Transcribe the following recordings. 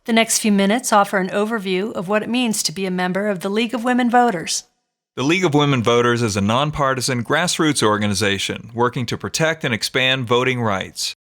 The next few minutes offer an overview of what it means to be a member of the League of Women Voters. The League of Women Voters is a nonpartisan grassroots organization working to protect and expand voting rights.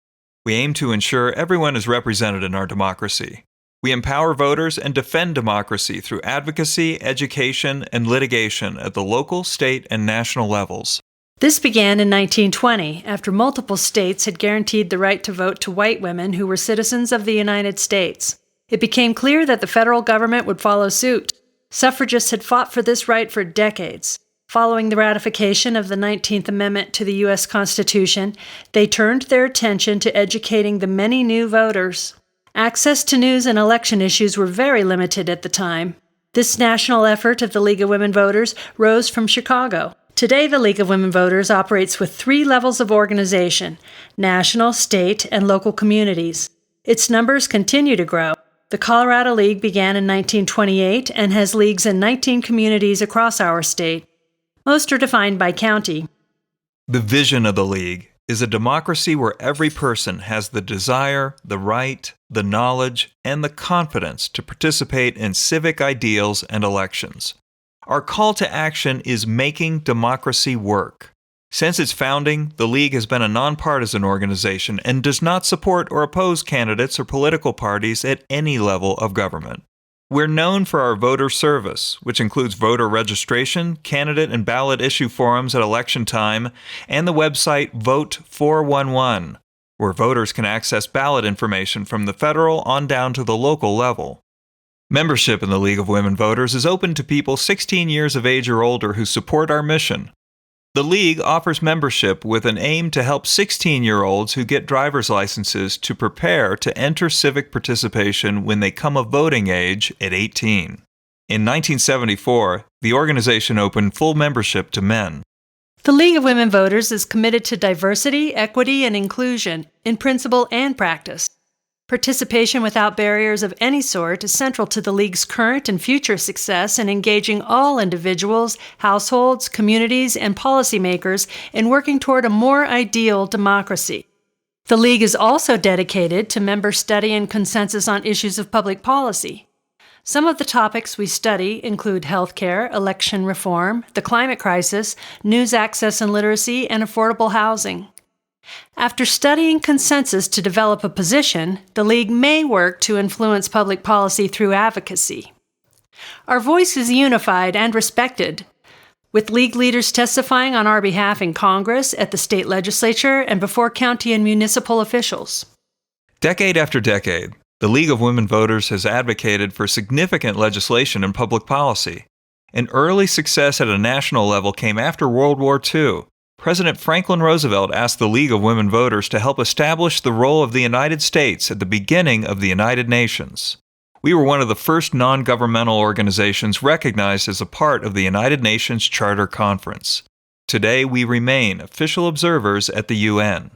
We aim to ensure everyone is represented in our democracy. We empower voters and defend democracy through advocacy, education, and litigation at the local, state, and national levels. This began in 1920, after multiple states had guaranteed the right to vote to white women who were citizens of the United States. It became clear that the federal government would follow suit. Suffragists had fought for this right for decades. Following the ratification of the 19th Amendment to the U.S. Constitution, they turned their attention to educating the many new voters. Access to news and election issues were very limited at the time. This national effort of the League of Women Voters rose from Chicago. Today, the League of Women Voters operates with 3 levels of organization: national, state, and local communities. Its numbers continue to grow. The Colorado League began in 1928 and has leagues in 19 communities across our state. Most are defined by county. The vision of the League is a democracy where every person has the desire, the right, the knowledge, and the confidence to participate in civic ideals and elections. Our call to action is making democracy work. Since its founding, the League has been a nonpartisan organization and does not support or oppose candidates or political parties at any level of government. We're known for our voter service, which includes voter registration, candidate and ballot issue forums at election time, and the website Vote 411, where voters can access ballot information from the federal on down to the local level. Membership in the League of Women Voters is open to people 16 years of age or older who support our mission. The League offers membership with an aim to help 16-year-olds who get driver's licenses to prepare to enter civic participation when they come of voting age at 18. In 1974, the organization opened full membership to men. The League of Women Voters is committed to diversity, equity, and inclusion in principle and practice. Participation without barriers of any sort is central to the League's current and future success in engaging all individuals, households, communities, and policymakers in working toward a more ideal democracy. The League is also dedicated to member study and consensus on issues of public policy. Some of the topics we study include healthcare, election reform, the climate crisis, news access and literacy, and affordable housing. After studying consensus to develop a position, the League may work to influence public policy through advocacy. Our voice is unified and respected, with League leaders testifying on our behalf in Congress, at the state legislature, and before county and municipal officials. Decade after decade, the League of Women Voters has advocated for significant legislation and public policy. An early success at a national level came after World War II. President Franklin Roosevelt asked the League of Women Voters to help establish the role of the United States at the beginning of the United Nations. We were one of the first non-governmental organizations recognized as a part of the United Nations Charter Conference. Today, we remain official observers at the UN.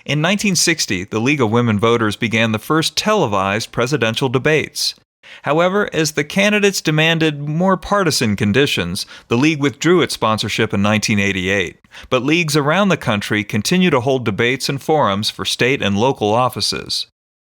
In 1960, the League of Women Voters began the first televised presidential debates. However, as the candidates demanded more partisan conditions, the League withdrew its sponsorship in 1988. But leagues around the country continue to hold debates and forums for state and local offices.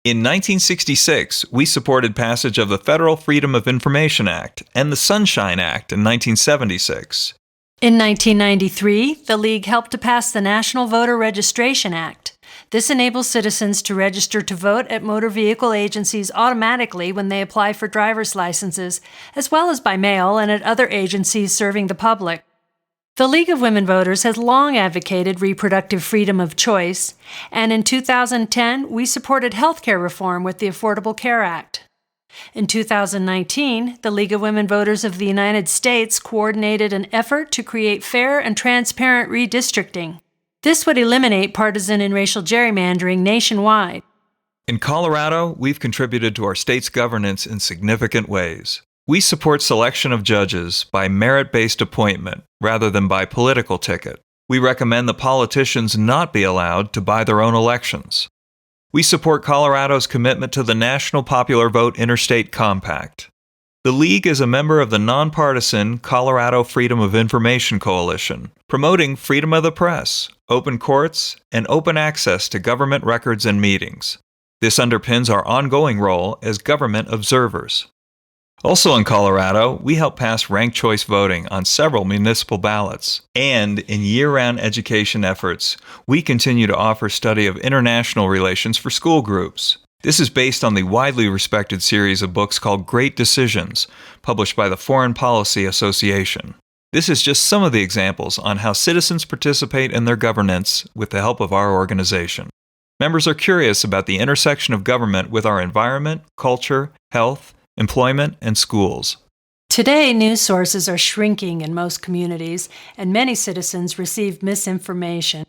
In 1966, we supported passage of the Federal Freedom of Information Act and the Sunshine Act in 1976. In 1993, the League helped to pass the National Voter Registration Act. This enables citizens to register to vote at motor vehicle agencies automatically when they apply for driver's licenses, as well as by mail and at other agencies serving the public. The League of Women Voters has long advocated reproductive freedom of choice, and in 2010, we supported healthcare reform with the Affordable Care Act. In 2019, the League of Women Voters of the United States coordinated an effort to create fair and transparent redistricting. This would eliminate partisan and racial gerrymandering nationwide. In Colorado, we've contributed to our state's governance in significant ways. We support selection of judges by merit-based appointment rather than by political ticket. We recommend that politicians not be allowed to buy their own elections. We support Colorado's commitment to the National Popular Vote Interstate Compact. The League is a member of the nonpartisan Colorado Freedom of Information Coalition, promoting freedom of the press, open courts, and open access to government records and meetings. This underpins our ongoing role as government observers. Also in Colorado, we help pass ranked choice voting on several municipal ballots. And in year-round education efforts, we continue to offer study of international relations for school groups. This is based on the widely respected series of books called Great Decisions, published by the Foreign Policy Association. This is just some of the examples on how citizens participate in their governance with the help of our organization. Members are curious about the intersection of government with our environment, culture, health, employment, and schools. Today, news sources are shrinking in most communities, and many citizens receive misinformation.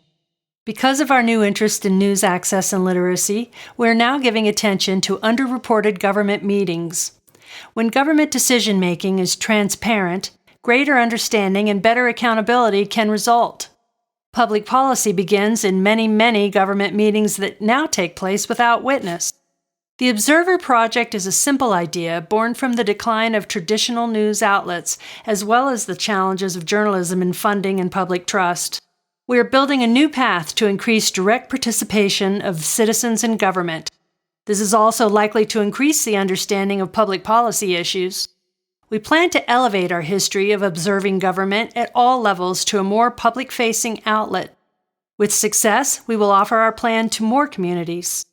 Because of our new interest in news access and literacy, we're now giving attention to underreported government meetings. When government decision-making is transparent, greater understanding and better accountability can result. Public policy begins in many government meetings that now take place without witness. The Observer Project is a simple idea born from the decline of traditional news outlets, as well as the challenges of journalism in funding and public trust. We are building a new path to increase direct participation of citizens in government. This is also likely to increase the understanding of public policy issues. We plan to elevate our history of observing government at all levels to a more public-facing outlet. With success, we will offer our plan to more communities.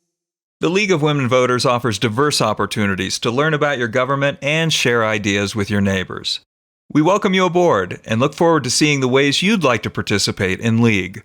The League of Women Voters offers diverse opportunities to learn about your government and share ideas with your neighbors. We welcome you aboard and look forward to seeing the ways you'd like to participate in League.